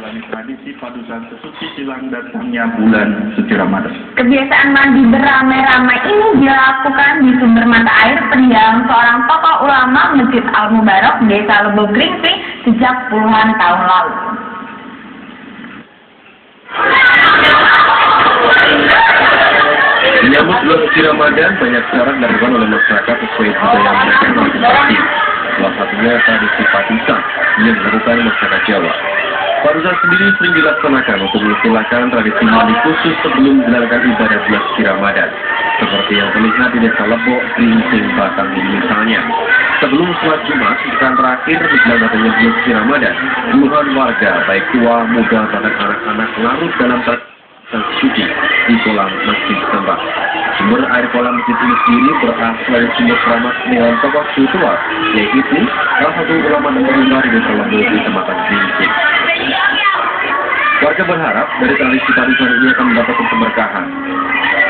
menjalani tradisi padusan sesuci silang datangnya bulan suci Ramadan. Kebiasaan mandi beramai-ramai ini dilakukan di sumber mata air pendiam seorang tokoh ulama Masjid Al-Mubarak, Desa Lebo Gringsing sejak puluhan tahun lalu. Menyambut bulan suci Ramadan, banyak cara dilakukan oleh masyarakat sesuai budaya mereka masing-masing. Salah satunya tradisi padusan yang dilakukan masyarakat Jawa. Padusan sendiri sering dilaksanakan untuk mengistilahkan tradisi mandi khusus sebelum menjalankan ibadah bulan suci Ramadan. Seperti yang terlihat di Desa Lebo Gringsing, Batang ini misalnya. Sebelum sholat Jumat, pekan terakhir menjelang datangnya bulan suci Ramadan, puluhan warga, baik tua, muda, bahkan anak-anak larut dalam suci di kolam masjid setempat. Sumber air kolam masjid ini sendiri berasal dari sumber keramat dengan tokoh spiritual, yaitu salah satu ulama dan pemerintah di Desa Lebo di Kecamatan Gringsing. Warga berharap dari tradisi padusan ini akan mendapatkan keberkahan.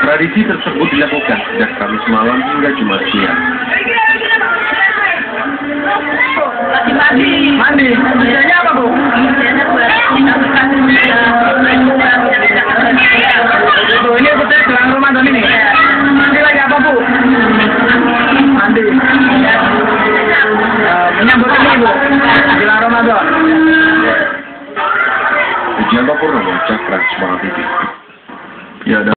Tradisi tersebut dilakukan sejak Kamis malam hingga Jumat siang. Mandi. Biasanya apa, Bu? Biasanya buat melakukan Bu, ini betul bulan Ramadan ini. Mandi lagi apa, Bu? Mandi. Menyambut ini, Bu. Bulan Ramadan. Ujian Purnomo, Cakra Semangat TV. Ya,